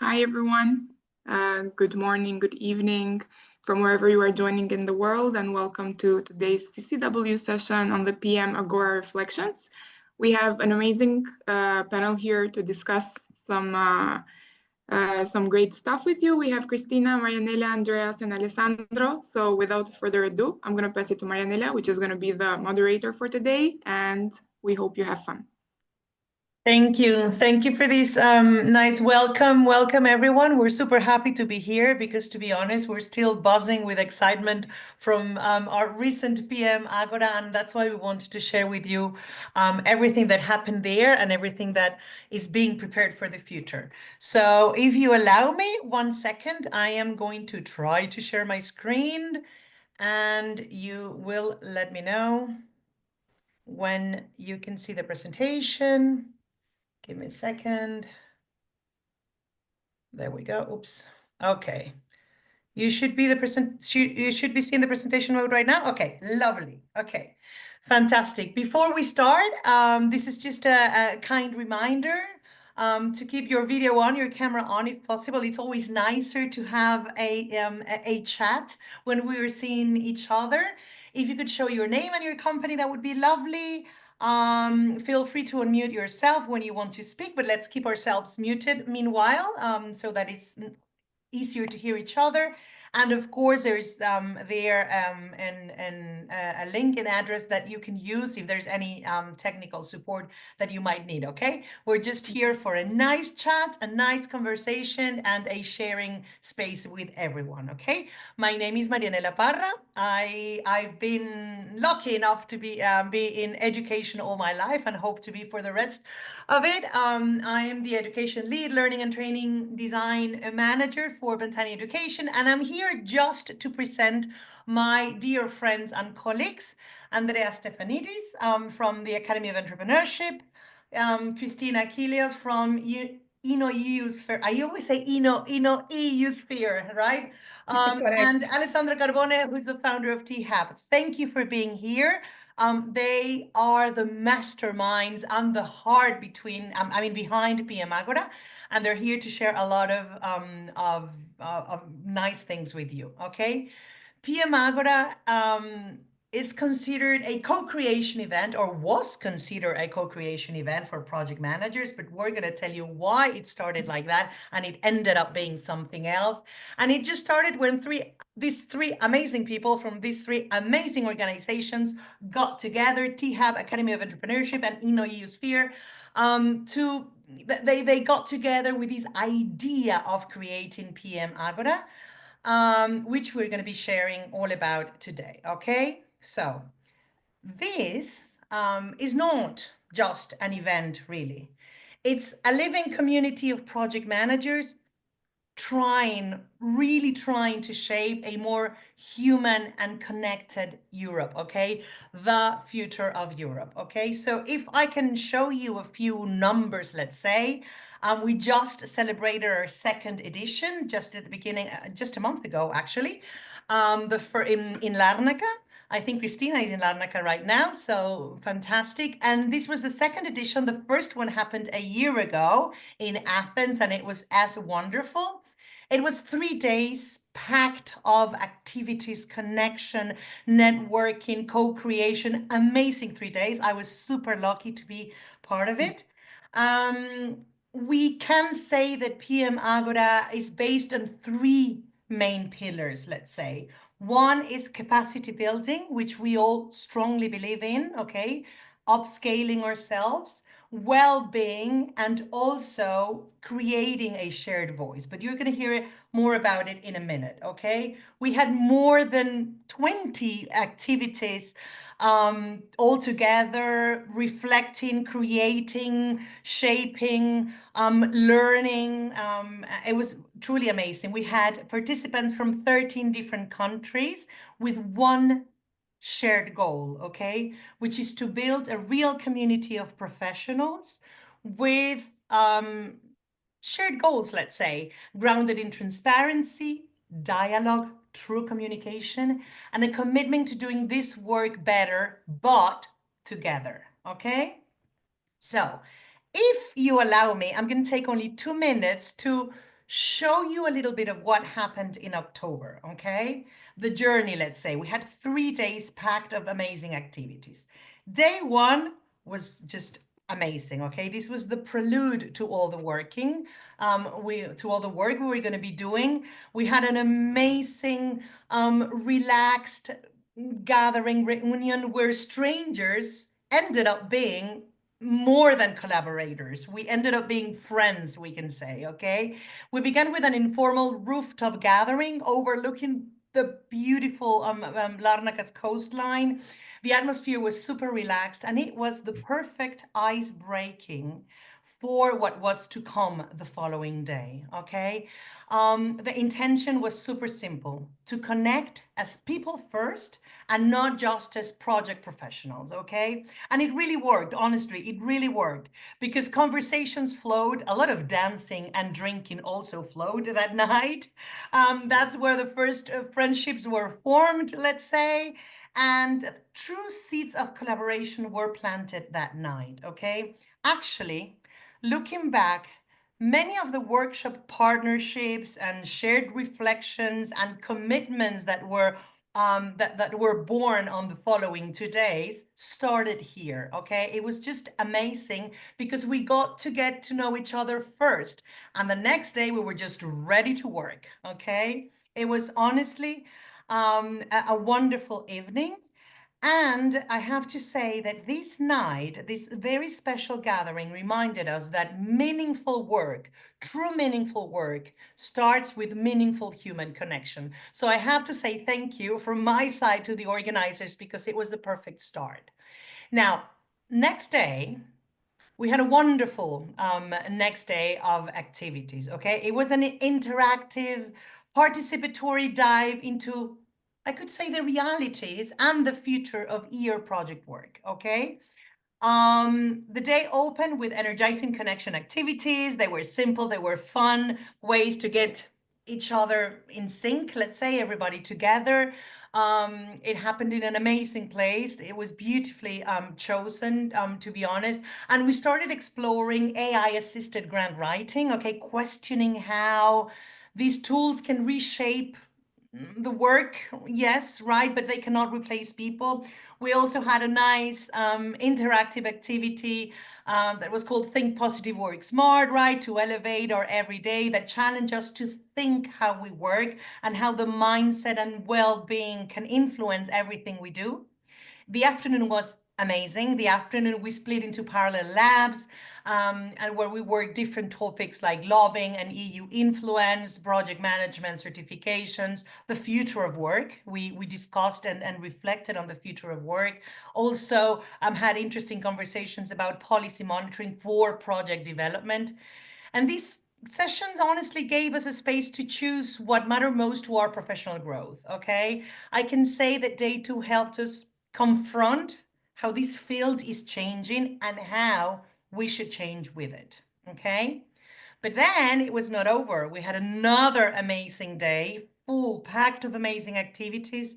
Hi, everyone. Good morning, good evening from wherever you are joining in the world, and welcome to today's CCW session on the PM Agora Reflections. We have an amazing panel here to discuss some great stuff with you. We have Christina, Marianela, Andreas, and Alessandro. So without further ado, I'm going to pass it to Marianela, which is going to be the moderator for today, and we hope you have fun. Thank you. Thank you for this nice welcome. Welcome, everyone. We're super happy to be here because, to be honest, we're still buzzing with excitement from our recent PM Agora, and that's why we wanted to share with you everything that happened there and everything that is being prepared for the future. So if you allow me 1 second, I am going to try to share my screen, and you will let me know when you can see the presentation. Give me a second. There we go. Oops. Okay. You should be seeing the presentation mode right now. Okay, lovely. Okay, fantastic. Before we start, this is just a kind reminder to keep your video on, your camera on if possible. It's always nicer to have a chat when we are seeing each other. If you could show your name and your company, that would be lovely. Feel free to unmute yourself when you want to speak, but let's keep ourselves muted meanwhile, so that it's easier to hear each other. And of course, there's a link and address that you can use if there's any technical support that you might need, okay? We're just here for a nice chat, a nice conversation, and a sharing space with everyone, okay? My name is Marianela Parra. I've been lucky enough to be in education all my life and hope to be for the rest of it. I am the education lead, learning and training design manager for Bentani Education, and I'm here just to present my dear friends and colleagues, Andrea Stefanidis from the Academy of Entrepreneurship, Christina Kilios from EU Sphere. I always say EU Sphere, right? And Alessandra Carbone, who's the founder of T-Hub. Thank you for being here. They are the masterminds and the heart behind PM Agora, and they're here to share a lot of nice things with you. Okay, PM Agora is considered a co-creation event, or was considered a co-creation event for project managers, but we're going to tell you why it started like that and it ended up being something else. And it just started when these three amazing people from these three amazing organizations got together, T-Hub, Academy of Entrepreneurship, and EU Sphere, they got together with this idea of creating PM Agora, which we're going to be sharing all about today, okay? So this is not just an event, really. It's a living community of project managers really trying to shape a more human and connected Europe, okay? The future of Europe, okay? So if I can show you a few numbers, let's say, we just celebrated our second edition just at the beginning, just a month ago, actually, in Larnaca. I think Christina is in Larnaca right now, so fantastic. And this was the second edition. The first one happened a year ago in Athens, and it was as wonderful. It was 3 days packed of activities, connection, networking, co-creation. Amazing 3 days. I was super lucky to be part of it. We can say that PM Agora is based on 3 main pillars, let's say. One is capacity building, which we all strongly believe in, okay? Upscaling ourselves, well-being, and also creating a shared voice. But you're going to hear more about it in a minute, okay? We had more than 20 activities all together, reflecting, creating, shaping, learning. It was truly amazing. We had participants from 13 different countries with one shared goal, okay, which is to build a real community of professionals with shared goals, let's say, grounded in transparency, dialogue, true communication, and a commitment to doing this work better, but together, okay? So if you allow me, I'm going to take only 2 minutes to show you a little bit of what happened in October, okay? The journey, let's say. We had 3 days packed of amazing activities. Day 1 was just amazing, okay? This was the prelude to all the working, to all the work we were going to be doing. We had an amazing, relaxed gathering reunion where strangers ended up being more than collaborators. We ended up being friends, we can say, okay? We began with an informal rooftop gathering overlooking the beautiful Larnaca's coastline. The atmosphere was super relaxed, and it was the perfect ice breaking for what was to come the following day, okay? The intention was super simple, to connect as people first and not just as project professionals, okay? And it really worked, honestly, it really worked, because conversations flowed, a lot of dancing and drinking also flowed that night. That's where the first friendships were formed, let's say, and true seeds of collaboration were planted that night, okay? Actually, looking back, many of the workshop partnerships and shared reflections and commitments that were born on the following 2 days started here, okay? It was just amazing because we got to get to know each other first, and the next day we were just ready to work, okay? It was honestly a wonderful evening. And I have to say that this night, this very special gathering reminded us that meaningful work, true meaningful work, starts with meaningful human connection. So I have to say thank you from my side to the organizers because it was the perfect start. Now, next day, we had a wonderful next day of activities, okay? It was an interactive, participatory dive into, I could say, the realities and the future of ER project work, okay? The day opened with energizing connection activities. They were simple, they were fun ways to get each other in sync, let's say, everybody together. It happened in an amazing place. It was beautifully chosen, to be honest. And we started exploring AI-assisted grant writing, okay, questioning how these tools can reshape the work, yes, right, but they cannot replace people. We also had a nice interactive activity that was called Think Positive, Work Smart, right, to elevate our everyday, that challenge us to think how we work and how the mindset and well-being can influence everything we do. The afternoon was amazing. The afternoon we split into parallel labs, and where we worked different topics like lobbying and EU influence, project management certifications, the future of work. We discussed and reflected on the future of work. Also had interesting conversations about policy monitoring for project development. And these sessions honestly gave us a space to choose what mattered most to our professional growth, okay? I can say that day 2 helped us confront how this field is changing and how we should change with it, okay? But then it was not over. We had another amazing day, full packed of amazing activities.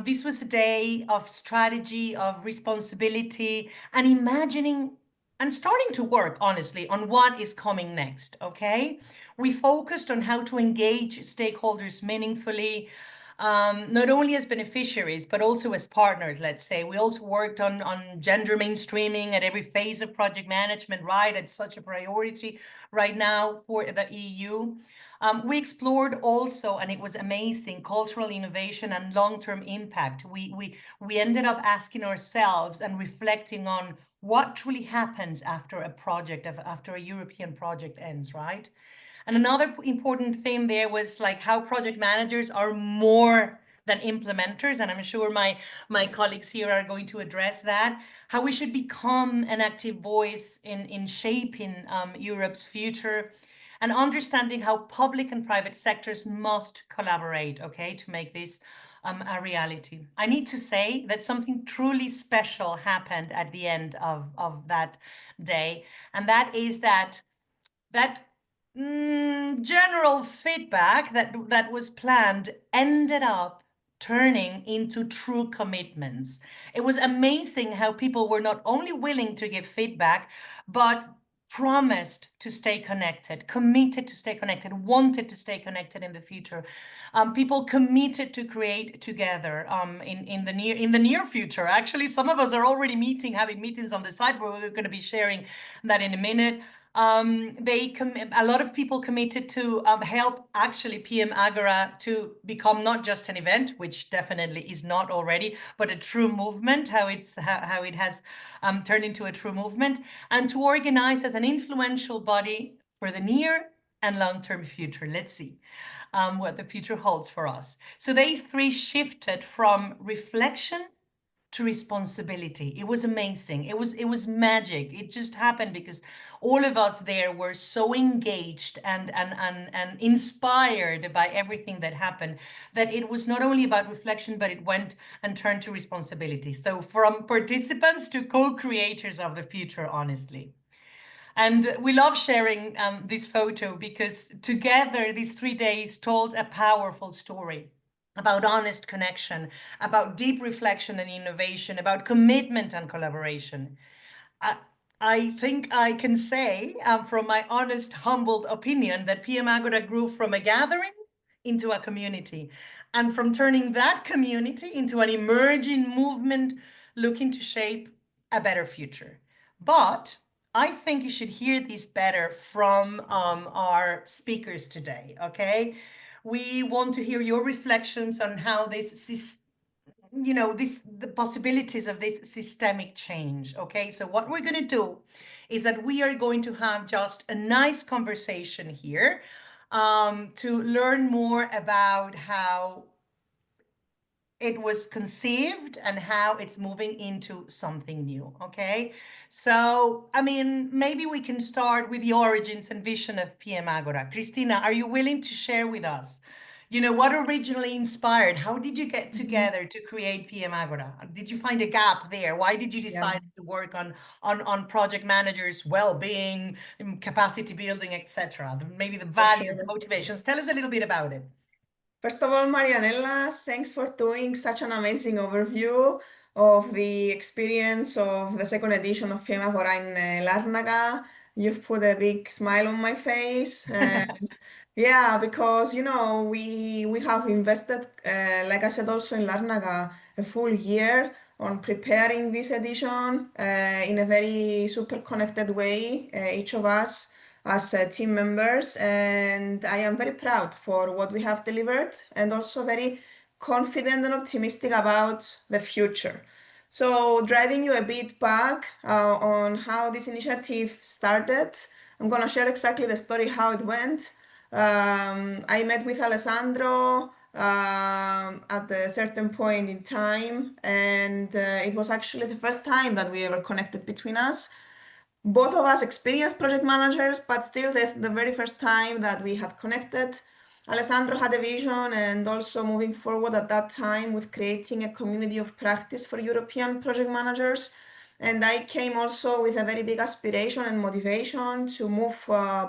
This was a day of strategy, of responsibility, and imagining and starting to work, honestly, on what is coming next, okay? We focused on how to engage stakeholders meaningfully, not only as beneficiaries, but also as partners, let's say. We also worked on gender mainstreaming at every phase of project management, right? It's such a priority right now for the EU. We explored also, and it was amazing, cultural innovation and long-term impact. We ended up asking ourselves and reflecting on what truly happens after a project, after a European project ends, right? And another important theme there was like how project managers are more than implementers, and I'm sure my colleagues here are going to address that, how we should become an active voice in shaping Europe's future, and understanding how public and private sectors must collaborate, okay, to make this a reality. I need to say that something truly special happened at the end of that day, and that is that general feedback that was planned ended up turning into true commitments. It was amazing how people were not only willing to give feedback, but promised to stay connected, committed to stay connected, wanted to stay connected in the future. People committed to create together in the near future. Actually, some of us are already having meetings on the side, where we're going to be sharing that in a minute. A lot of people committed to help actually PM Agora to become not just an event, which definitely is not already, but a true movement, how it has turned into a true movement, and to organize as an influential body for the near and long-term future. Let's see what the future holds for us. So they three shifted from reflection to responsibility. It was amazing. It was magic. It just happened because all of us there were so engaged and inspired by everything that happened, that it was not only about reflection, but it went and turned to responsibility. So from participants to co-creators of the future, honestly. And we love sharing this photo because together these 3 days told a powerful story about honest connection, about deep reflection and innovation, about commitment and collaboration. I think I can say, from my honest, humbled opinion, that PM Agora grew from a gathering into a community, and from turning that community into an emerging movement looking to shape a better future. But I think you should hear this better from our speakers today, okay? We want to hear your reflections on how the possibilities of this systemic change, okay? So what we're going to do is that we are going to have just a nice conversation here to learn more about how it was conceived and how it's moving into something new, okay? So, I mean, maybe we can start with the origins and vision of PM Agora. Cristina, are you willing to share with us, what originally inspired? How did you get together to create PM Agora? Did you find a gap there? Why did you decide to work on project managers' well-being, capacity building, etc.? Maybe the values, the motivations. Tell us a little bit about it. First of all, Marianella, thanks for doing such an amazing overview of the experience of the second edition of PM Agora in Larnaca. You've put a big smile on my face. Yeah, because we have invested, like I said, also in Larnaca, a full year on preparing this edition in a very super connected way, each of us as team members, and I am very proud for what we have delivered and also very confident and optimistic about the future. So driving you a bit back on how this initiative started, I'm gonna share exactly the story, how it went. I met with Alessandro at a certain point in time, and it was actually the first time that we ever connected between us. Both of us experienced project managers, but still the very first time that we had connected. Alessandro had a vision and also moving forward at that time with creating a community of practice for European project managers. And I came also with a very big aspiration and motivation to move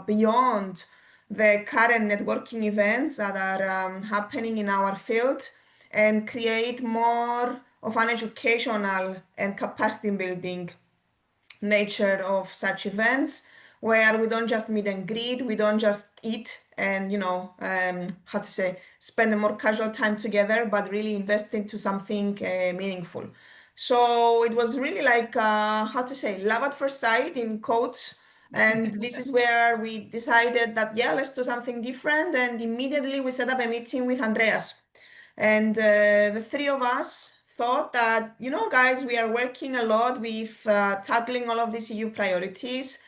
beyond the current networking events that are happening in our field and create more of an educational and capacity building nature of such events, where we don't just meet and greet, we don't just eat and how to say, spend a more casual time together, but really invest into something meaningful. So it was really like how to say, love at first sight in quotes. And this is where we decided that, yeah, let's do something different. And immediately we set up a meeting with Andreas. And the three of us thought that, guys, we are working a lot with tackling all of these EU priorities.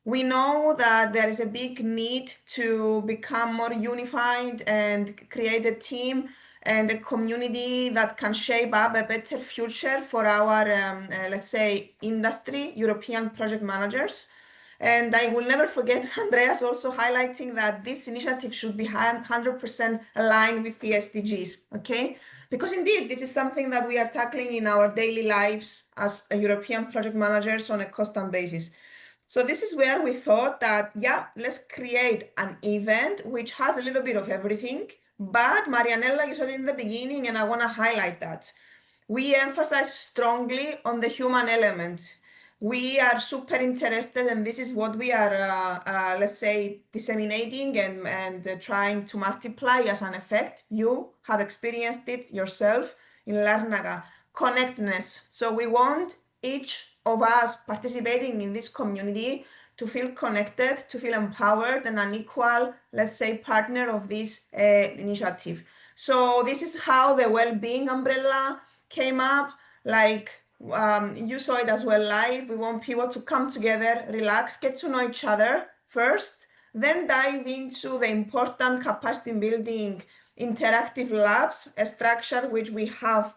We know that there is a big need to become more unified and create a team and a community that can shape up a better future for our, let's say, industry, European project managers. And I will never forget Andreas also highlighting that this initiative should be 100% aligned with the SDGs, okay? Because indeed, this is something that we are tackling in our daily lives as European project managers on a constant basis. So this is where we thought that, yeah, let's create an event which has a little bit of everything. But Marianella, you said in the beginning, and I want to highlight that. We emphasize strongly on the human element. we are super interested, and this is what we are, let's say, disseminating and trying to multiply as an effect. You have experienced it yourself in Larnaca. Connectedness. So we want each of us participating in this community to feel connected, to feel empowered, and an equal, let's say, partner of this initiative. So this is how the well-being umbrella came up. Like, you saw it as well live. We want people to come together, relax, get to know each other first, then dive into the important capacity building interactive labs, a structure which we have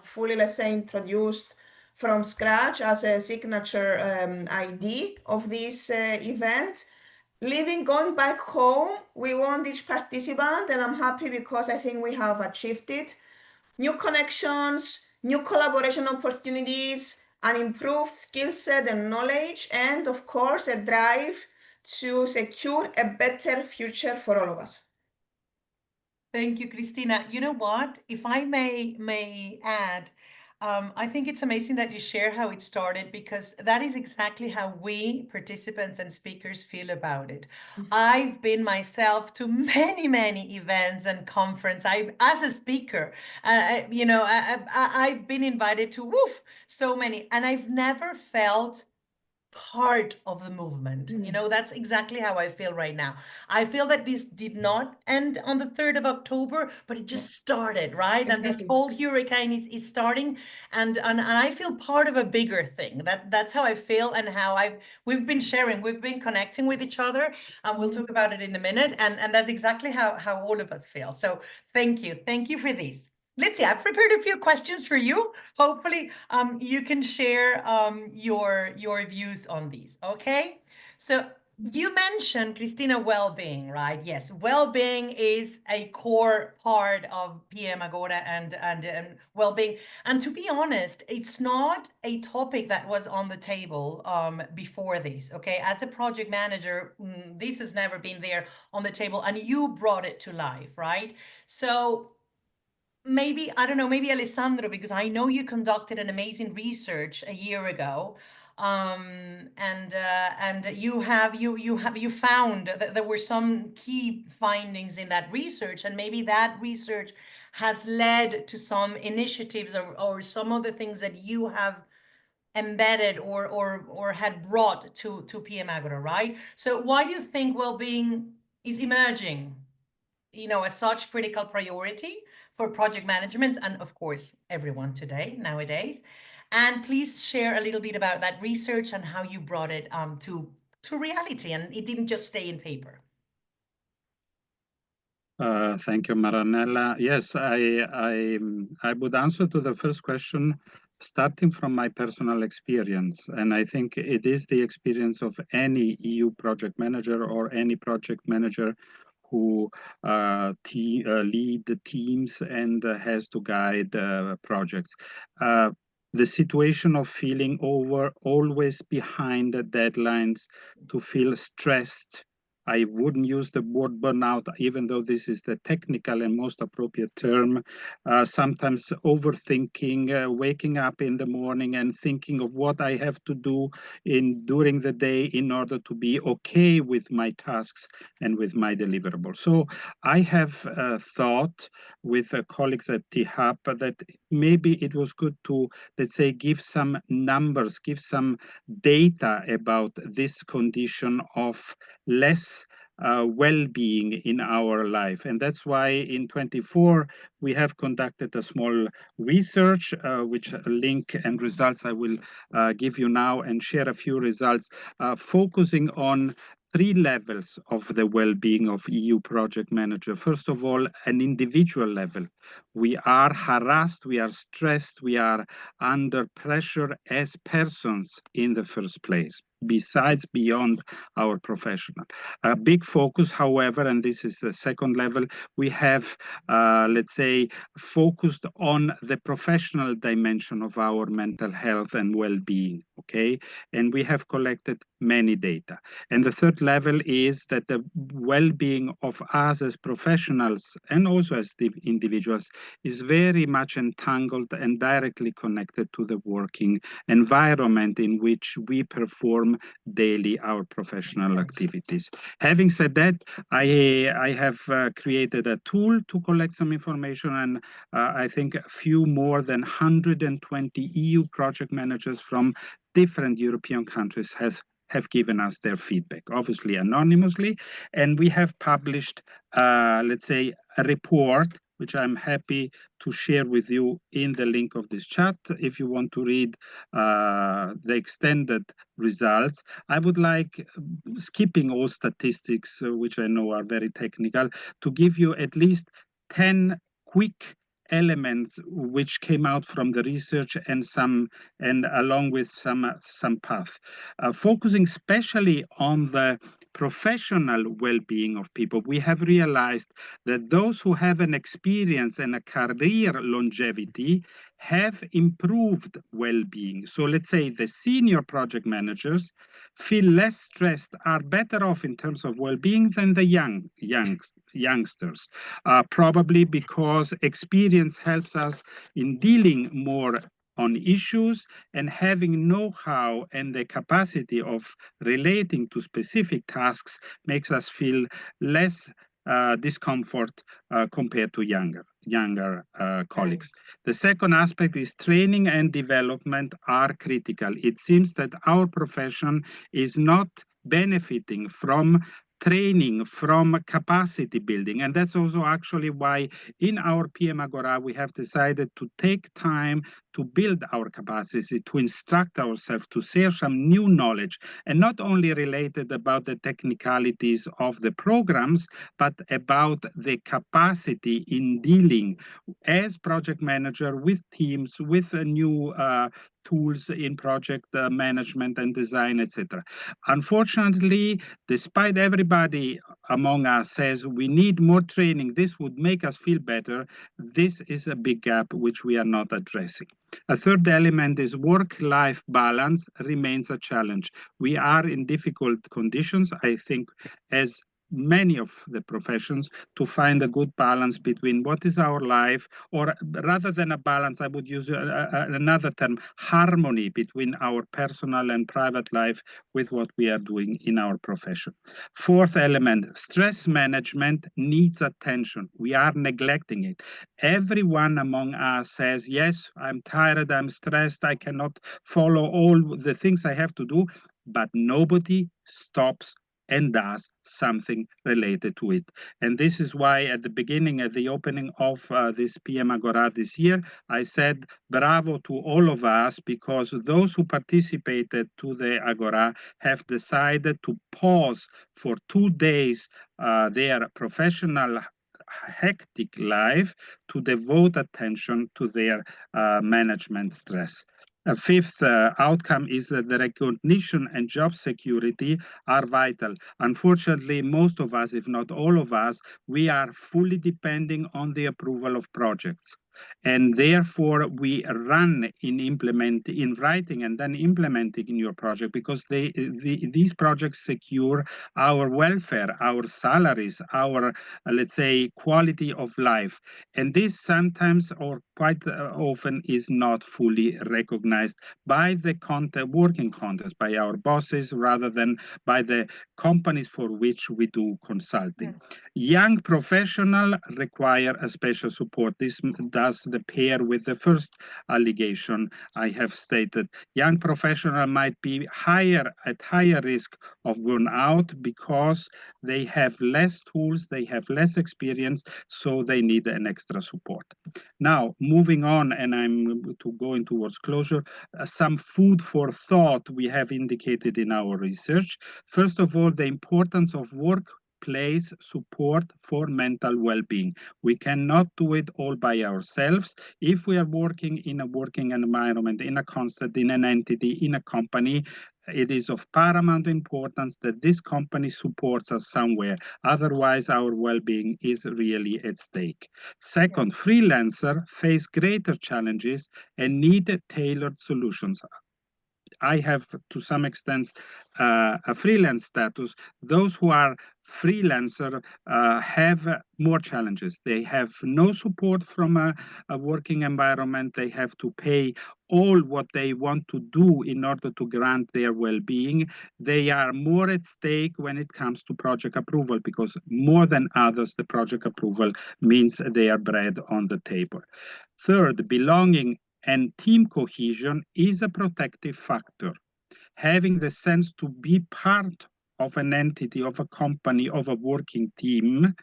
fully, let's say, introduced from scratch as a signature ID of this event. Going back home, we want each participant, and I'm happy because I think we have achieved it. New connections, new collaboration opportunities, an improved skill set and knowledge, and of course, a drive to secure a better future for all of us. Thank you, Christina. You know what? If I may add, I think it's amazing that you share how it started, because that is exactly how we participants and speakers feel about it. I've been myself to many events and conference. As a speaker, I've been invited to so many, and I've never felt part of the movement. You know, that's exactly how I feel right now. I feel that this did not end on the 3rd of October, but it just started, right? And this Exactly. whole hurricane is starting, and I feel part of a bigger thing. That's how I feel, and how we've been sharing, we've been connecting with each other, and we'll talk about it in a minute. And that's exactly how all of us feel. So thank you for this. Let's see, I've prepared a few questions for you. Hopefully, you can share your views on these, okay? So you mentioned, Christina, well-being, right? Yes, well-being is a core part of PM Agora and well-being. And to be honest, it's not a topic that was on the table before this, okay? As a project manager, this has never been there on the table, and you brought it to life, right? So maybe, I don't know, maybe Alessandro, because I know you conducted an amazing research a year ago, and you found that there were some key findings in that research, and maybe that research has led to some initiatives or some of the things that you have embedded or had brought to PM Agora, right? So why do you think well-being is emerging, as such critical priority for project management and, of course, everyone nowadays? And please share a little bit about that research and how you brought it to reality, and it didn't just stay in paper. Thank you, Maranella. Yes, I would answer to the first question starting from my personal experience. And I think it is the experience of any EU project manager or any project manager who lead the teams and has to guide projects. The situation of feeling always behind the deadlines, to feel stressed. I wouldn't use the word burnout, even though this is the technical and most appropriate term. Sometimes overthinking, waking up in the morning and thinking of what I have to do during the day in order to be okay with my tasks and with my deliverables. So I have thought with colleagues at THAP that maybe it was good to, let's say, give some numbers, give some data about this condition of less well-being in our life. And that's why in 24, we have conducted a small research, which link and results I will give you now and share a few results, focusing on 3 levels of the well-being of EU project manager. First of all, an individual level. We are harassed, we are stressed, we are under pressure as persons in the first place. beyond our professional. A big focus, however, and this is the second level, we have, let's say, focused on the professional dimension of our mental health and well-being, okay? And we have collected many data. And the third level is that the well-being of us as professionals and also as individuals is very much entangled and directly connected to the working environment in which we perform daily our professional activities. Having said that, I have created a tool to collect some information, and I think a few more than 120 EU project managers from different European countries have given us their feedback, obviously anonymously, and we have published, let's say, a report which I'm happy to share with you in the link of this chat. If you want to read the extended results, I would like, skipping all statistics, which I know are very technical, to give you at least 10 quick elements which came out from the research and along with some path, focusing especially on the professional well-being of people. We have realized that those who have an experience and a career longevity have improved well-being. So let's say the senior project managers feel less stressed, are better off in terms of well-being than the youngsters, probably because experience helps us in dealing more on issues, and having know-how and the capacity of relating to specific tasks makes us feel less discomfort compared to younger colleagues. The second aspect is training and development are critical. It seems that our profession is not benefiting from training, from capacity building. And that's also actually why in our PM Agora, we have decided to take time to build our capacity, to instruct ourselves, to share some new knowledge, and not only related about the technicalities of the programs, but about the capacity in dealing as project manager with teams, with new tools in project management and design, etc. Unfortunately, despite everybody among us says we need more training, this would make us feel better, this is a big gap which we are not addressing. A third element is work-life balance remains a challenge. We are in difficult conditions, I think, as many of the professions, to find a good balance between what is our life, or rather than a balance, I would use another term, harmony between our personal and private life with what we are doing in our profession. Fourth element, stress management needs attention. We are neglecting it. Everyone among us says, yes, I'm tired, I'm stressed, I cannot follow all the things I have to do, but nobody stops and does something related to it. And this is why at the beginning, at the opening of this PM Agora this year, I said bravo to all of us, because those who participated to the Agora have decided to pause for 2 days their professional hectic life to devote attention to their management stress. A fifth outcome is that the recognition and job security are vital. Unfortunately, most of us, if not all of us, we are fully depending on the approval of projects. And therefore, we run in writing and then implementing in your project, because these projects secure our welfare, our salaries, our, let's say, quality of life. And this sometimes or quite often is not fully recognized by the working context, by our bosses, rather than by the companies for which we do consulting. Young professionals require a special support. This does the pair with the first allegation I have stated. Young professionals might be at higher risk of burnout because they have less tools, they have less experience, so they need an extra support. Now, moving on, and I'm going towards closure, some food for thought we have indicated in our research. First of all, the importance of workplace support for mental well-being. We cannot do it all by ourselves. If we are working in a working environment, in a constant, in an entity, in a company, it is of paramount importance that this company supports us somewhere. Otherwise, our well-being is really at stake. Second, freelancers face greater challenges and need tailored solutions. I have, to some extent, a freelance status. Those who are freelancer have more challenges. They have no support from a working environment. They have to pay all what they want to do in order to grant their well-being. They are more at stake when it comes to project approval, because more than others, the project approval means their bread on the table. Third, belonging and team cohesion is a protective factor. Having the sense to be part of an entity, of a company, of a working team,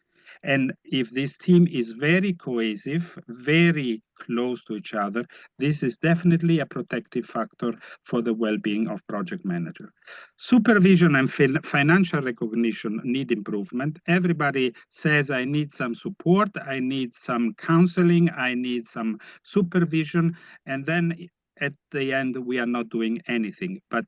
and if this team is very cohesive, very close to each other, this is definitely a protective factor for the well-being of project manager. Supervision and financial recognition need improvement. Everybody says, I need some support, I need some counseling, I need some supervision, and then at the end, we are not doing anything. But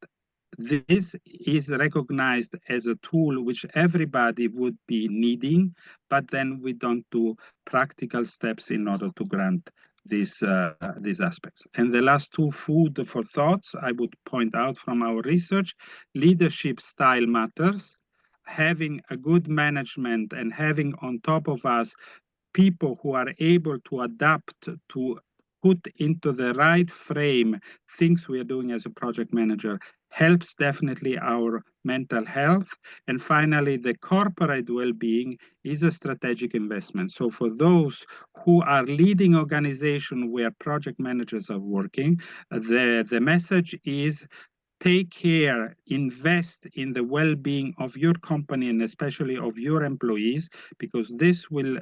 this is recognized as a tool which everybody would be needing, but then we don't do practical steps in order to grant these aspects. And the last two, food for thoughts, I would point out from our research, leadership style matters. Having a good management and having on top of us people who are able to adapt, to put into the right frame things we are doing as a project manager, helps definitely our mental health. And finally, the corporate well-being is a strategic investment. So for those who are leading organizations where project managers are working, the message is take care, invest in the well-being of your company and especially of your employees, because this will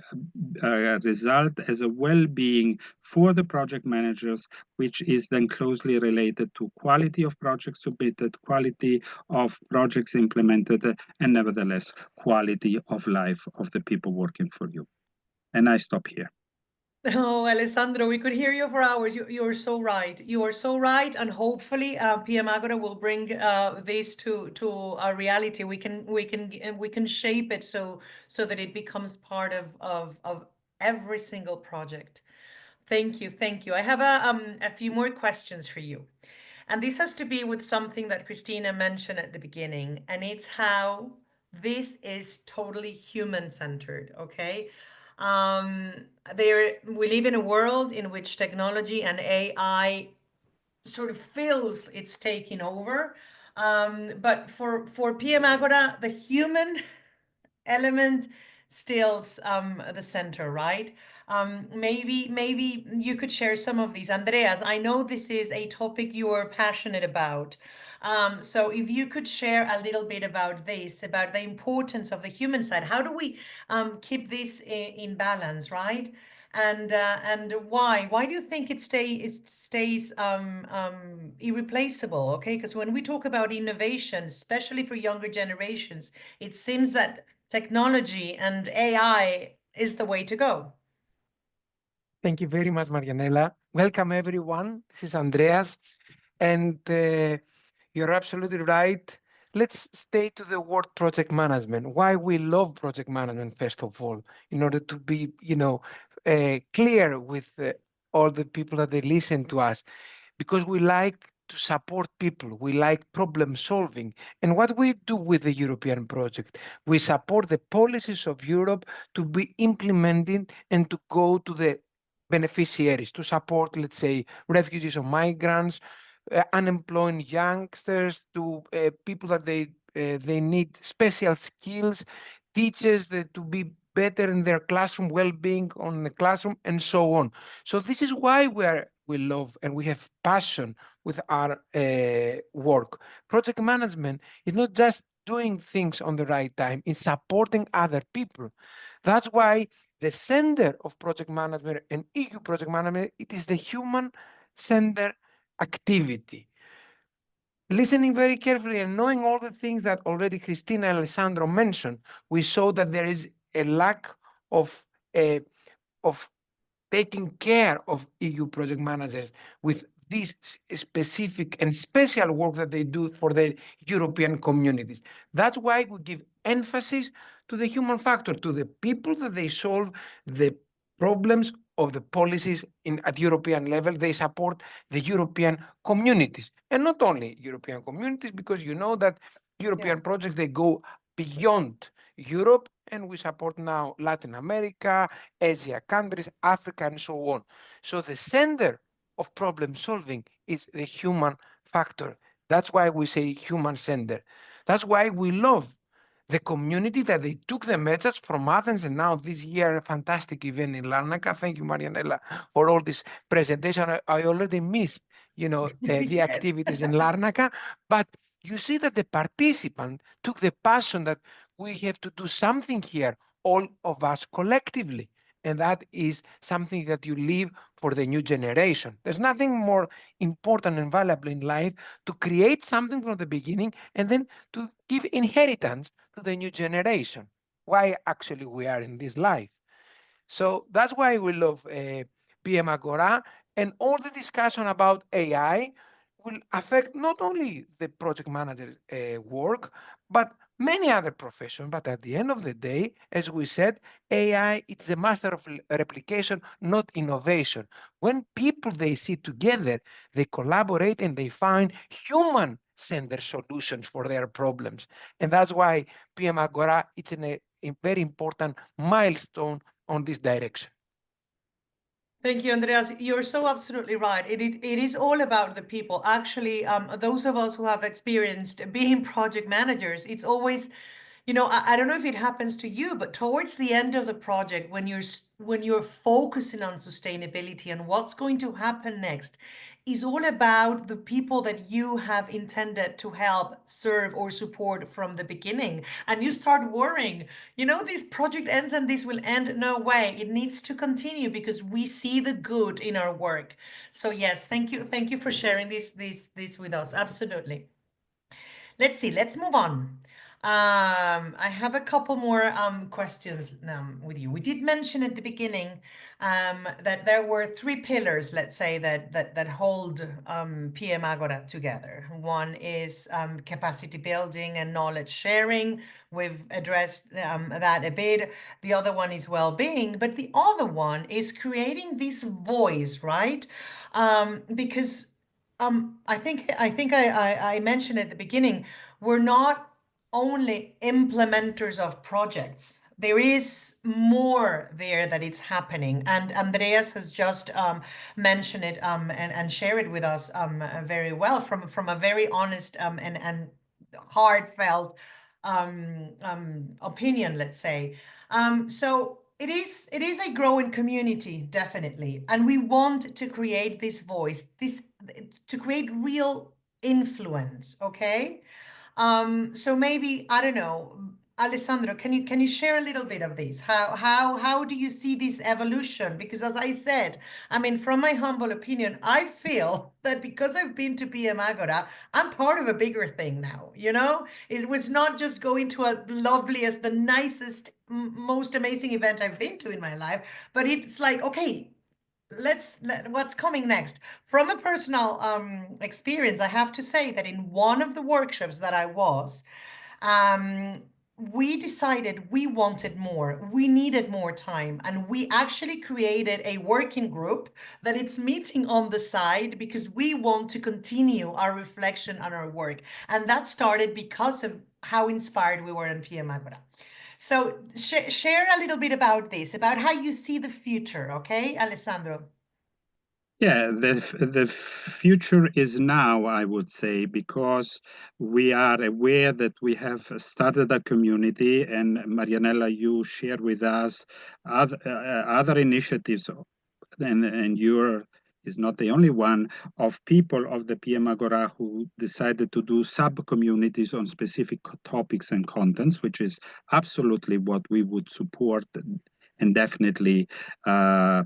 result as a well-being for the project managers, which is then closely related to quality of projects submitted, quality of projects implemented, and nevertheless, quality of life of the people working for you. And I stop here. Oh, Alessandro, we could hear you for hours. You're so right. You are so right, and hopefully, PM Agora will bring this to our reality. We can shape it so that it becomes part of every single project. Thank you, thank you. I have a few more questions for you, and this has to be with something that Christina mentioned at the beginning, and it's how this is totally human-centered. Okay. We live in a world in which technology and AI sort of feels it's taking over. But for PM Agora, the human element stills the center, right? Maybe you could share some of these. Andreas, I know this is a topic you are passionate about. So if you could share a little bit about this, about the importance of the human side, how do we keep this in balance, right? And why do you think it stays irreplaceable? Okay, because when we talk about innovation, especially for younger generations, it seems that technology and AI is the way to go. Thank you very much, Marianela. Welcome, everyone. This is Andreas, and you're absolutely right. Let's stay to the word project management. Why we love project management, first of all, in order to be, clear with all the people that they listen to us, because we like to support people. We like problem solving. And what we do with the European project, we support the policies of Europe to be implemented and to go to the beneficiaries, to support, let's say, refugees or migrants, unemployed youngsters, to people that they need special skills, teachers to be better in their classroom, well-being on the classroom, and so on. So this is why we love and we have passion with our work. Project management is not just doing things on the right time, it's supporting other people. That's why the center of project management and EU project management, it is the human-centered activity. Listening very carefully and knowing all the things that already Christina and Alessandro mentioned, we saw that there is a lack of taking care of EU project managers with this specific and special work that they do for the European communities. That's why we give emphasis to the human factor, to the people that they solve the problems of the policies at European level. They support the European communities, and not only European communities, because you know that European projects, they go beyond Europe, and we support now Latin America, Asia countries, Africa, and so on. So the center of problem solving is the human factor. That's why we say human centered. That's why we love the community that they took the message from Athens, and now this year, a fantastic event in Larnaca. Thank you, Marianella, for all this presentation. I already missed, the Yes. activities in Larnaca, but you see that the participant took the passion that we have to do something here, all of us collectively. And that is something that you leave for the new generation. There's nothing more important and valuable in life to create something from the beginning and then to give inheritance to the new generation. Why actually we are in this life. So that's why we love PM Agora, and all the discussion about AI will affect not only the project manager work, but many other professions. But at the end of the day, as we said, AI is the master of replication, not innovation. When people, they sit together, they collaborate and they find human-centered solutions for their problems. And that's why PM Agora, it's a very important milestone on this direction. Thank you, Andreas. You're so absolutely right. It is all about the people. Actually, those of us who have experienced being project managers, it's always, I don't know if it happens to you, but towards the end of the project, when you're focusing on sustainability and what's going to happen next, is all about the people that you have intended to help, serve, or support from the beginning. And you start worrying, this project ends and this will end. No way. It needs to continue because we see the good in our work. So yes, thank you. Thank you for sharing this with us. Absolutely. Let's see, let's move on. I have a couple more questions with you. We did mention at the beginning that there were three pillars, let's say, that hold PM Agora together. One is capacity building and knowledge sharing. We've addressed that a bit. The other one is well-being, but the other one is creating this voice, right? Because I think I mentioned at the beginning, we're not only implementers of projects. There is more there that it's happening, and Andreas has just mentioned it and shared it with us very well from a very honest and heartfelt opinion, let's say. So it is a growing community, definitely, and we want to create this voice, to create real influence. Okay, so maybe, I don't know, Alessandro, can you share a little bit of this? How do you see this evolution? Because as I said, I mean, from my humble opinion, I feel that because I've been to PM Agora, I'm part of a bigger thing now, It was not just going to a loveliest, the nicest, most amazing event I've been to in my life, but it's like, okay, what's coming next. From a personal experience, I have to say that in one of the workshops that I was, we decided we wanted more, we needed more time, and we actually created a working group that it's meeting on the side because we want to continue our reflection on our work. And that started because of how inspired we were in PM Agora. So share a little bit about this, about how you see the future, okay, Alessandro? Yeah, the future is now, I would say, because we are aware that we have started a community, and Marianella, you shared with us other initiatives, and you're is not the only one, of people of the PM Agora who decided to do sub-communities on specific topics and contents, which is absolutely what we would support and definitely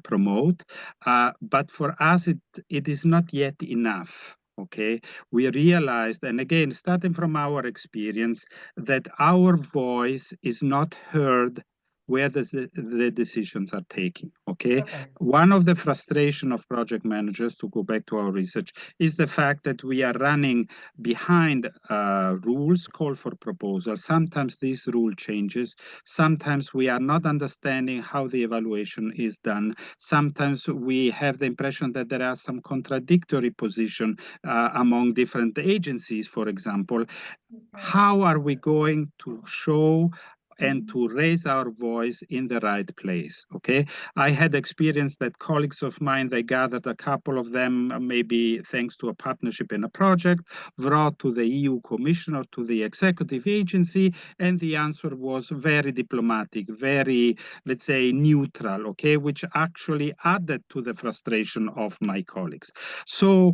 promote. But for us, it is not yet enough. Okay, we realized, and again, starting from our experience, that our voice is not heard where the decisions are taking, okay? Okay. One of the frustration of project managers, to go back to our research, is the fact that we are running behind rules call for proposal. Sometimes this rule changes. Sometimes we are not understanding how the evaluation is done. Sometimes we have the impression that there are some contradictory positions among different agencies, for example. How are we going to show and to raise our voice in the right place, okay? I had experienced that colleagues of mine, they gathered a couple of them, maybe thanks to a partnership in a project, brought to the EU Commissioner, to the executive agency, and the answer was very diplomatic, very, let's say, neutral, okay, which actually added to the frustration of my colleagues. So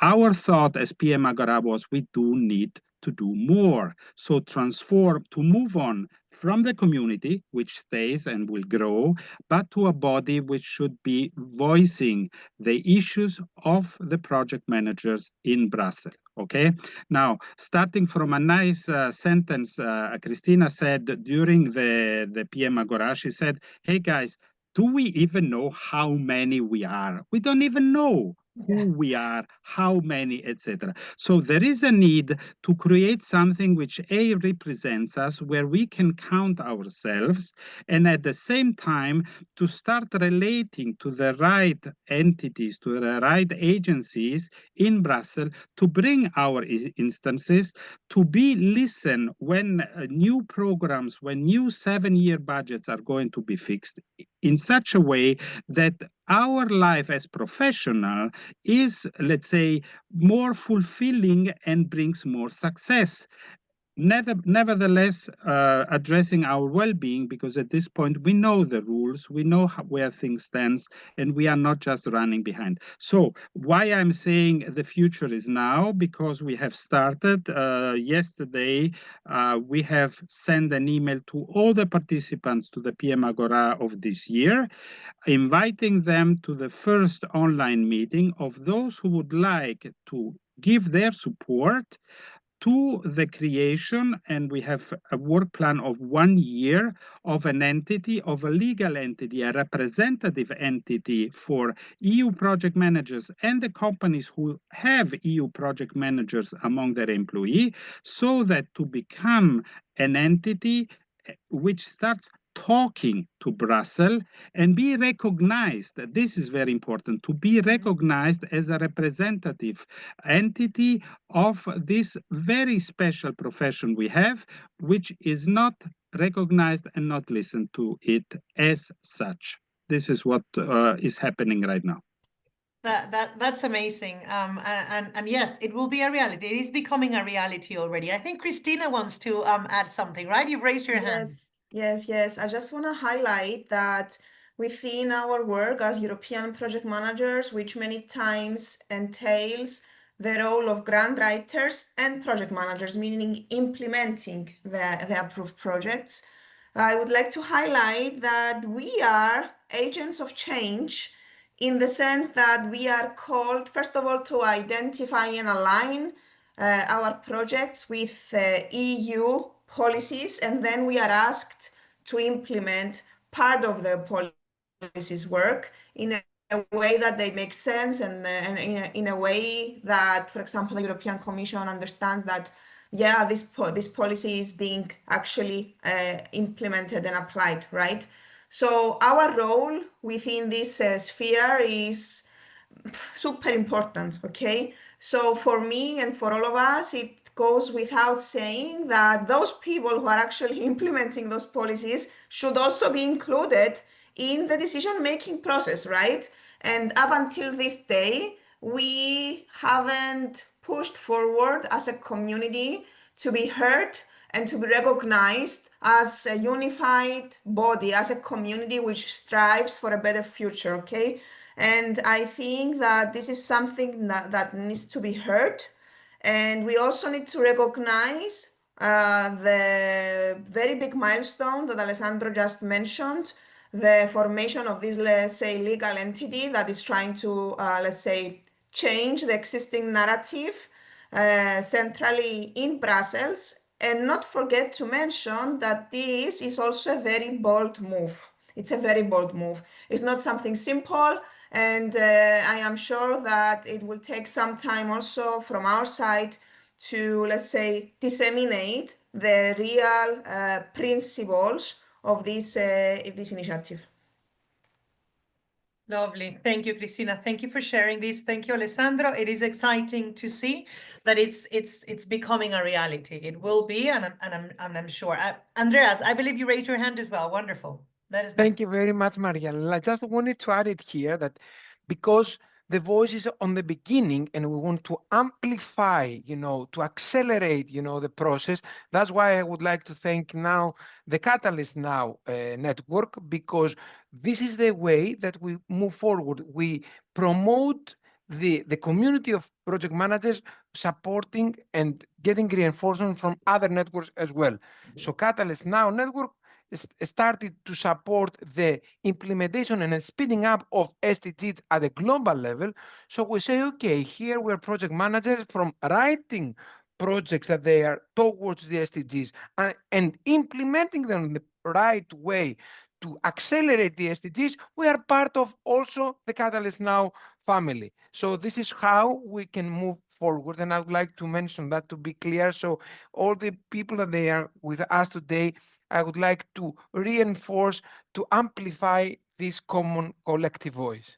our thought as PM Agora was we do need to do more. So transform, to move on from the community, which stays and will grow, but to a body which should be voicing the issues of the project managers in Brussels. Okay, now starting from a nice sentence Christina said during the PM Agora, she said, hey guys, do we even know how many we are? We don't even know who we are, how many, etc. So there is a need to create something which represents us, where we can count ourselves, and at the same time to start relating to the right entities, to the right agencies in Brussels, to bring our instances, to be listened when new programs, when new 7-year budgets are going to be fixed in such a way that our life as professional is, let's say, more fulfilling and brings more success. Nevertheless, addressing our well-being, because at this point we know the rules, we know where things stand, and we are not just running behind. So why I'm saying the future is now, because we have started yesterday, we have sent an email to all the participants to the PM Agora of this year, inviting them to the first online meeting of those who would like to give their support to the creation, and we have a work plan of 1 year of an entity, of a legal entity, a representative entity for EU project managers and the companies who have EU project managers among their employees, so that to become an entity which starts talking to Brussels and be recognized. This is very important, to be recognized as a representative entity of this very special profession we have, which is not recognized and not listened to it as such. This is what is happening right now. That's amazing. And yes, it will be a reality. It is becoming a reality already. I think Christina wants to add something, right? You've raised your hand. Yes. I just want to highlight that within our work as European project managers, which many times entails the role of grant writers and project managers, meaning implementing the approved projects, I would like to highlight that we are agents of change, in the sense that we are called, first of all, to identify and align our projects with EU policies, and then we are asked to implement part of the policies work in a way that they make sense, and in a way that, for example, the European Commission understands that, yeah, this policy is being actually implemented and applied, right? So our role within this sphere is super important, okay? So for me and for all of us, it goes without saying that those people who are actually implementing those policies should also be included in the decision-making process, right? And up until this day, we haven't pushed forward as a community to be heard and to be recognized as a unified body, as a community which strives for a better future, okay? And I think that this is something that needs to be heard. And we also need to recognize the very big milestone that Alessandro just mentioned, the formation of this, let's say, legal entity that is trying to, let's say, change the existing narrative centrally in Brussels, And not forget to mention that this is also a very bold move. It's a very bold move. It's not something simple, and I am sure that it will take some time also from our side to, let's say, disseminate the real principles of this initiative. Lovely. Thank you, Cristina. Thank you for sharing this. Thank you, Alessandro. It is exciting to see that it's becoming a reality. It will be, and I'm sure. Andreas, I believe you raised your hand as well. Wonderful. That is Thank you very much, Marianne. I just wanted to add it here that because the voice is on the beginning and we want to amplify, to accelerate, the process. That's why I would like to thank now the Catalyst Now network, because this is the way that we move forward. We promote the community of project managers supporting and getting reinforcement from other networks as well. So Catalyst Now network started to support the implementation and speeding up of SDGs at a global level. So we say, okay, here we're project managers from writing projects that they are towards the SDGs and implementing them in the right way to accelerate the SDGs. We are part of also the Catalyst Now family. So this is how we can move forward. And I would like to mention that to be clear. So all the people that they are with us today, I would like to reinforce, to amplify this common collective voice.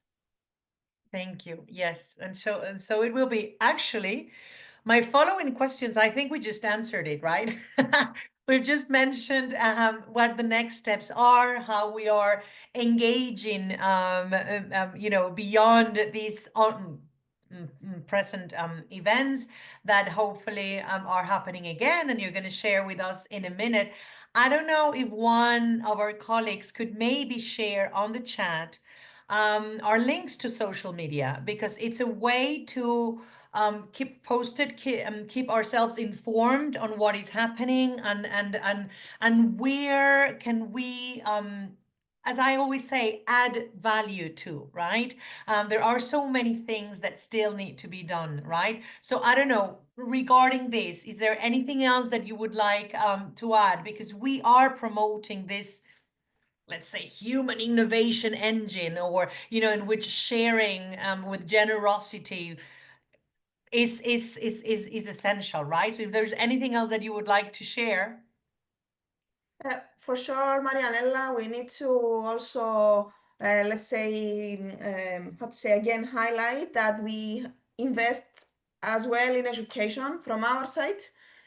Thank you. Yes. And so it will be. Actually, my following questions, I think we just answered it, right? We've just mentioned what the next steps are, how we are engaging, beyond these present events that hopefully are happening again, and you're going to share with us in a minute. I don't know if one of our colleagues could maybe share on the chat our links to social media, because it's a way to keep posted, keep ourselves informed on what is happening, and where can we, as I always say, add value to, right? There are so many things that still need to be done, right? So I don't know, regarding this, is there anything else that you would like to add? Because we are promoting this, let's say, human innovation engine, or in which sharing with generosity is essential, right? So if there's anything else that you would like to share. For sure, Marianella, we need to also, let's say, again, highlight that we invest as well in education from our side,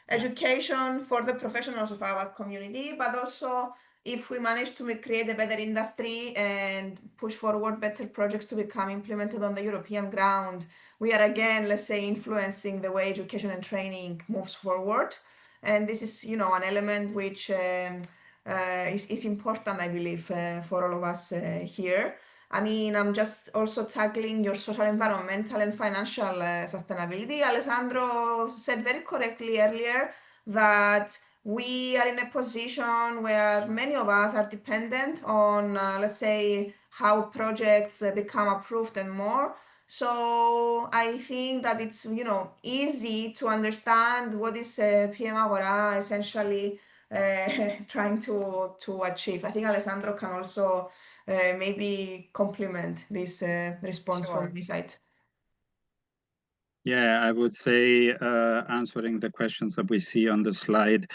education for the professionals of our community, but also if we manage to create a better industry and push forward better projects to become implemented on the European ground, we are again, let's say, influencing the way education and training moves forward. And this is, an element which is important, I believe, for all of us here. I mean, I'm just also tackling your social, environmental, and financial sustainability. Alessandro said very correctly earlier that we are in a position where many of us are dependent on, let's say, how projects become approved and more. So I think that it's, easy to understand what is PM Agora essentially trying to achieve. I think Alessandro can also maybe complement this response from his side. Yeah, I would say, answering the questions that we see on the slide,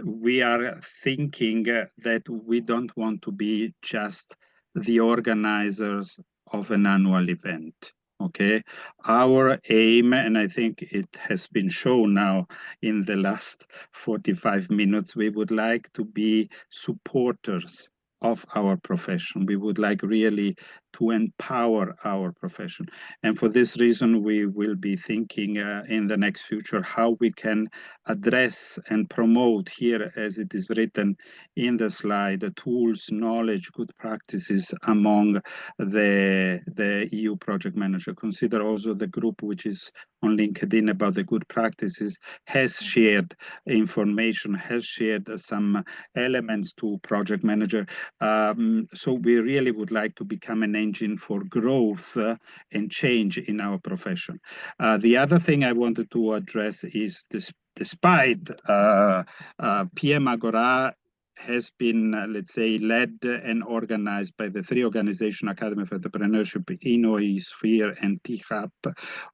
we are thinking that we don't want to be just the organizers of an annual event. Okay, our aim, and I think it has been shown now in the last 45 minutes, we would like to be supporters of our profession. We would like really to empower our profession. And for this reason, we will be thinking in the next future how we can address and promote here, as it is written in the slide, the tools, knowledge, good practices among the EU project manager. Consider also the group which is on LinkedIn about the good practices, has shared information, has shared some elements to project manager. So we really would like to become an engine for growth and change in our profession. The other thing I wanted to address is this, despite PM Agora has been, let's say, led and organized by the three organizations, Academy of Entrepreneurship, INOE, Sphere, and THAP.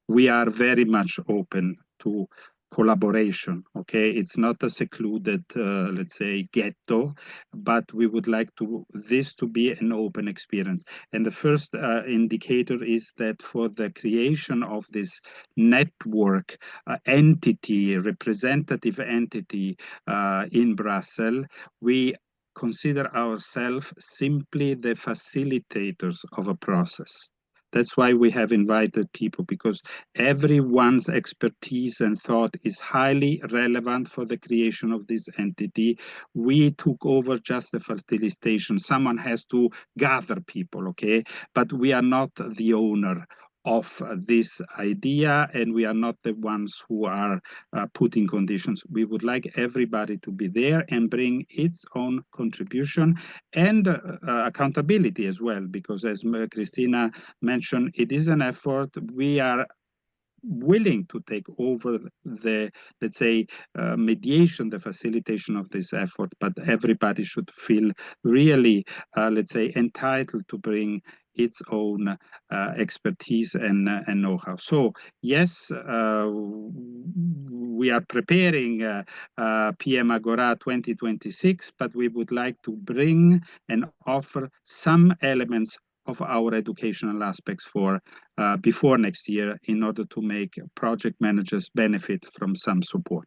We are very much open to collaboration, okay? It's not a secluded, let's say, ghetto, but we would like this to be an open experience. And the first indicator is that for the creation of this network entity, representative entity in Brussels, we consider ourselves simply the facilitators of a process. That's why we have invited people, because everyone's expertise and thought is highly relevant for the creation of this entity. We took over just the facilitation. Someone has to gather people, okay? But we are not the owner of this idea, and we are not the ones who are putting conditions. We would like everybody to be there and bring its own contribution and accountability as well, because as Christina mentioned, it is an effort. We are willing to take over the, let's say, mediation, the facilitation of this effort, but everybody should feel really, let's say, entitled to bring its own expertise and know-how. So yes, we are preparing PM Agora 2026, but we would like to bring and offer some elements of our educational aspects for before next year in order to make project managers benefit from some support.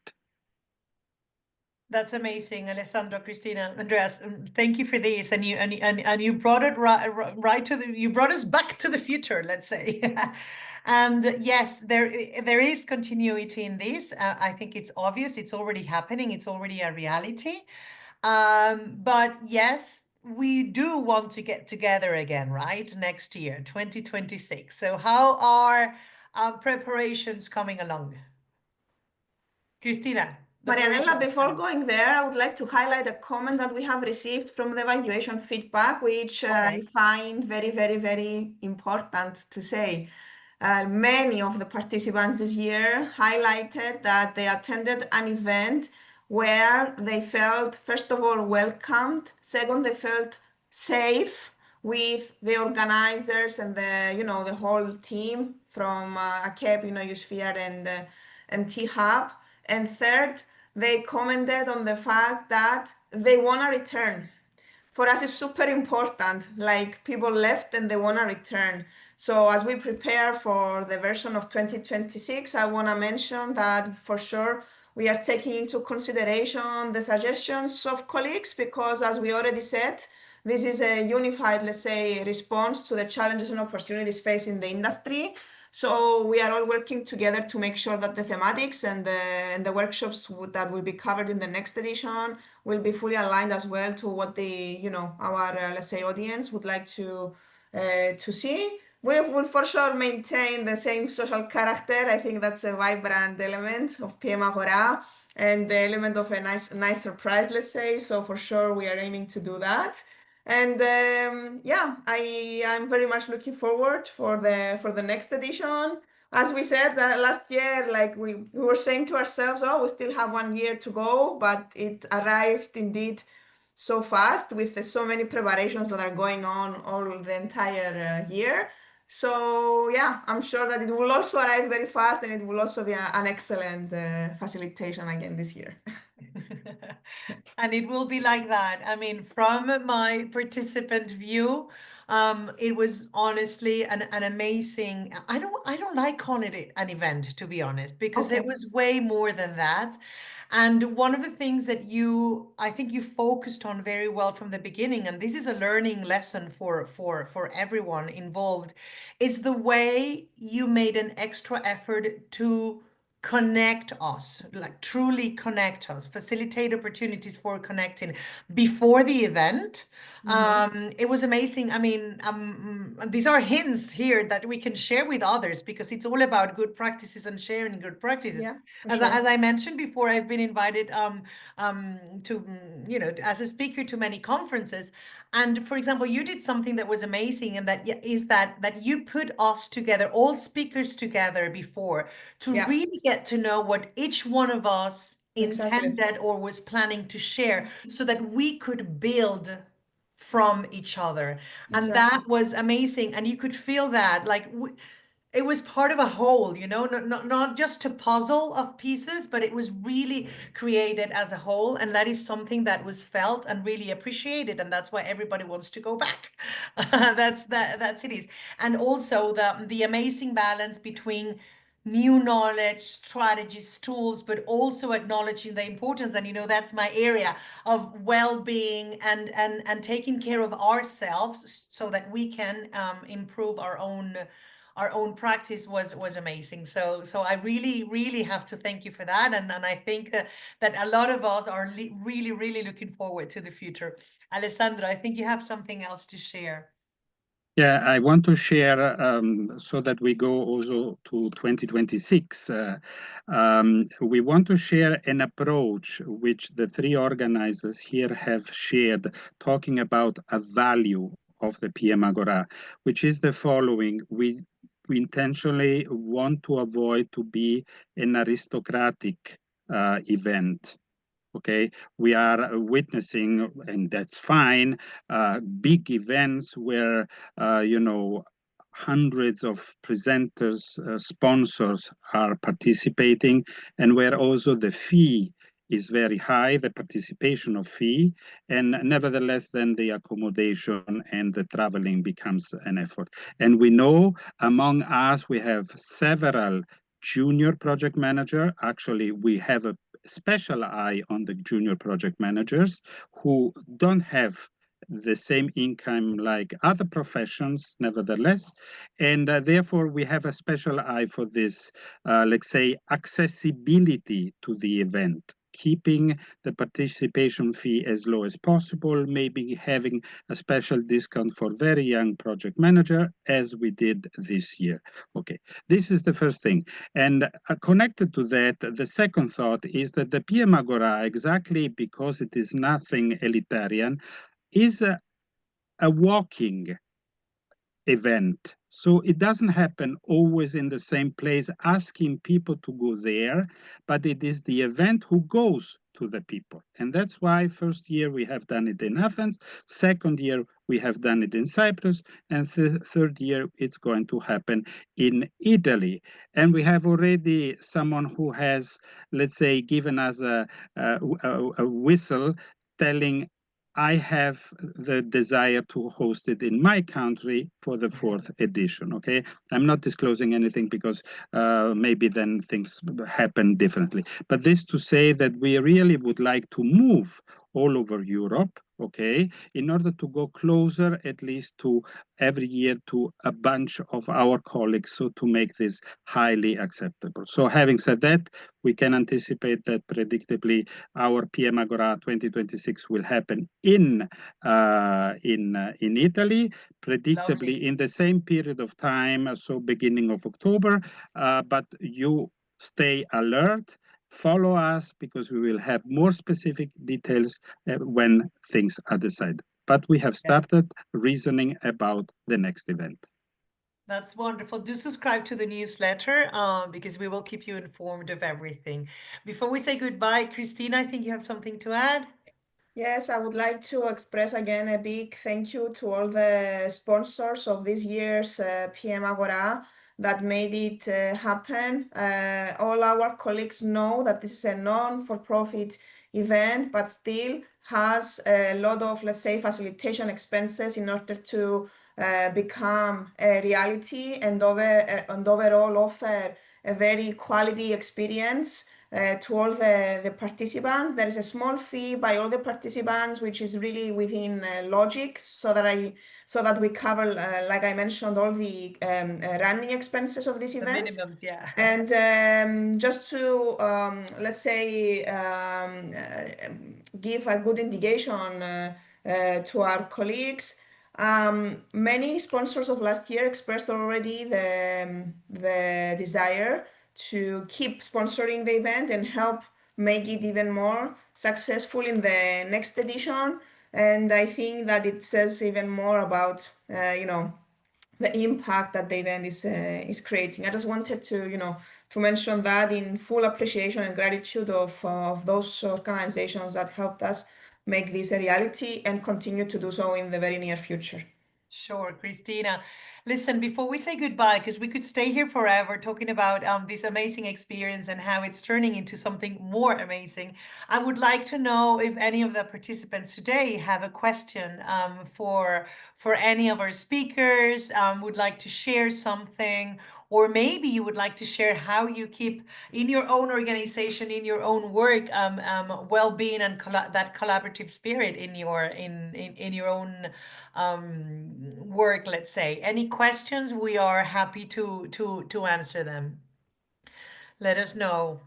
That's amazing, Alessandro, Christina, Andreas. Thank you for this, and you brought it right to the. You brought us back to the future, let's say. And yes, there is continuity in this. I think it's obvious. It's already happening. It's already a reality. But yes, we do want to get together again, right? Next year, 2026. So how are preparations coming along? Christina. Marianella, before going there, I would like to highlight a comment that we have received from the evaluation feedback, which I find very, very, very important to say. Many of the participants this year highlighted that they attended an event where they felt, first of all, welcomed. Second, they felt safe with the organizers and the whole team from ACEP, Sphere and T-Hub. And third, they commented on the fact that they want to return. For us, it's super important, like people left and they want to return. So as we prepare for the version of 2026, I want to mention that for sure we are taking into consideration the suggestions of colleagues, because as we already said, this is a unified, let's say, response to the challenges and opportunities facing the industry. So we are all working together to make sure that the thematics and the workshops that will be covered in the next edition will be fully aligned as well to what our let's say audience would like to see. We will for sure maintain the same social character. I think that's a vibrant element of PM Agora and the element of a nice surprise, let's say. So for sure we are aiming to do that. And yeah, I'm very much looking forward for the next edition. As we said last year, like we were saying to ourselves, oh, we still have 1 year to go, but it arrived indeed so fast with so many preparations that are going on all the entire year. So yeah, I'm sure that it will also arrive very fast, and it will also be an excellent facilitation again this year. And it will be like that. I mean, from my participant view, it was honestly an amazing. I don't like calling it an event, to be honest, because it was way more than that. And one of the things that I think you focused on very well from the beginning, and this is a learning lesson for everyone involved, is the way you made an extra effort to connect us, like truly connect us, facilitate opportunities for connecting before the event. It was amazing. I mean, these are hints here that we can share with others, because it's all about good practices and sharing good practices. Yeah, for As sure. as I mentioned before, I've been invited to, you know, as a speaker to many conferences. And for example, you did something that was amazing, and that is that you put us together, all speakers together before, to Yeah. really get to know what each one of us Exactly. intended or was planning to share, so that we could build from each other. And Exactly. that was amazing. And you could feel that, like, it was part of a whole, you know, not just a puzzle of pieces, but it was really created as a whole. And that is something that was felt and really appreciated. And that's why everybody wants to go back. That's it is. And also the amazing balance between new knowledge, strategies, tools, but also acknowledging the importance. And, you know, that's my area of well-being and taking care of ourselves, so that we can improve our own practice was amazing. So I really have to thank you for that. And I think that a lot of us are really looking forward to the future. Alessandro, I think you have something else to share. Yeah, I want to share so that we go also to 2026. We want to share an approach which the three organizers here have shared, talking about a value of the PM Agora, which is the following. We intentionally want to avoid to be an aristocratic event. Okay, we are witnessing, and that's fine, big events where, you know, hundreds of presenters, sponsors are participating, and where also the fee is very high, the participation of fee, and nevertheless, then the accommodation and the traveling becomes an effort. And we know among us, we have several junior project manager. Actually, we have a special eye on the junior project managers who don't have the same income like other professions, nevertheless. And therefore, we have a special eye for this, let's say, accessibility to the event, keeping the participation fee as low as possible, maybe having a special discount for very young project manager, as we did this year. Okay, this is the first thing. And connected to that, the second thought is that the PM Agora, exactly because it is nothing elitarian, is a walking event. So it doesn't happen always in the same place, asking people to go there, but it is the event who goes to the people. And that's why first year we have done it in Athens, second year we have done it in Cyprus, and third year it's going to happen in Italy. And we have already someone who has, let's say, given us a whistle telling, I have the desire to host it in my country for the fourth edition. Okay, I'm not disclosing anything because maybe then things happen differently. But this to say that we really would like to move all over Europe, okay, in order to go closer, at least to every year, to a bunch of our colleagues, so to make this highly acceptable. So having said that, we can anticipate that predictably our PM Agora 2026 will happen in Italy, predictably Lovely. in the same period of time, so beginning of October, but you stay alert, follow us, because we will have more specific details when things are decided. But we have started reasoning about the next event. That's wonderful. Do subscribe to the newsletter because we will keep you informed of everything. Before we say goodbye, Christina, I think you have something to add. Yes, I would like to express again a big thank you to all the sponsors of this year's PM Agora that made it happen. All our colleagues know that this is a non-for-profit event, but still has a lot of, let's say, facilitation expenses in order to become a reality and overall offer a very quality experience to all the participants. There is a small fee by all the participants, which is really within logic, so that we cover, like I mentioned, all the running expenses of this The event. minimums, yeah. And just to, let's say, give a good indication to our colleagues, many sponsors of last year expressed already the desire to keep sponsoring the event and help make it even more successful in the next edition. And I think that it says even more about, the impact that the event is creating. I just wanted to, to mention that in full appreciation and gratitude of those organizations that helped us make this a reality and continue to do so in the very near future. Sure, Christina. Listen, before we say goodbye, because we could stay here forever talking about this amazing experience and how it's turning into something more amazing, I would like to know if any of the participants today have a question for any of our speakers, would like to share something, or maybe you would like to share how you keep in your own organization, in your own work, well-being and that collaborative spirit in your own work, let's say. Any questions? We are happy to answer them. Let us know.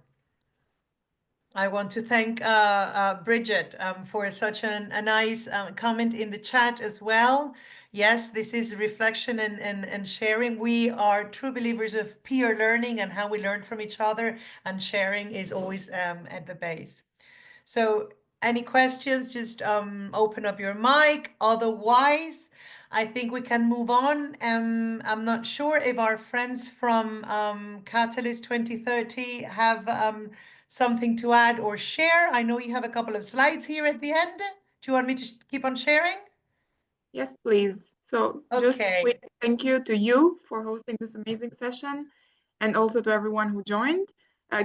I want to thank Bridget for such a nice comment in the chat as well. Yes, this is reflection and sharing. We are true believers of peer learning and how we learn from each other, and sharing is always at the base. So any questions, just open up your mic. Otherwise, I think we can move on. I'm not sure if our friends from Catalyst 2030 have something to add or share. I know you have a couple of slides here at the end. Do you want me to keep on sharing? Yes, please. So just Okay. quick thank you to you for hosting this amazing session, and also to everyone who joined.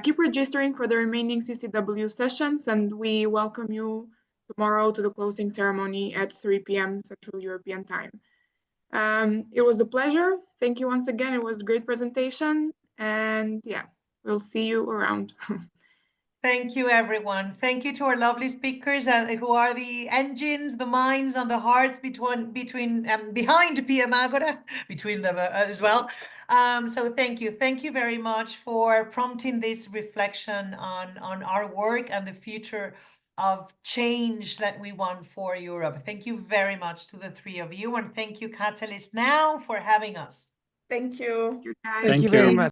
Keep registering for the remaining CCW sessions, and we welcome you tomorrow to the closing ceremony at 3 p.m. Central European Time. It was a pleasure. Thank you once again. It was a great presentation, and yeah, we'll see you around. Thank you, everyone. Thank you to our lovely speakers who are the engines, the minds, and the hearts behind PM Agora, between them as well. So thank you. Thank you very much for prompting this reflection on our work and the future of change that we want for Europe. Thank you very much to the three of you, and thank you, Catalyst Now, for having us. Thank you. You guys. Thank you very much.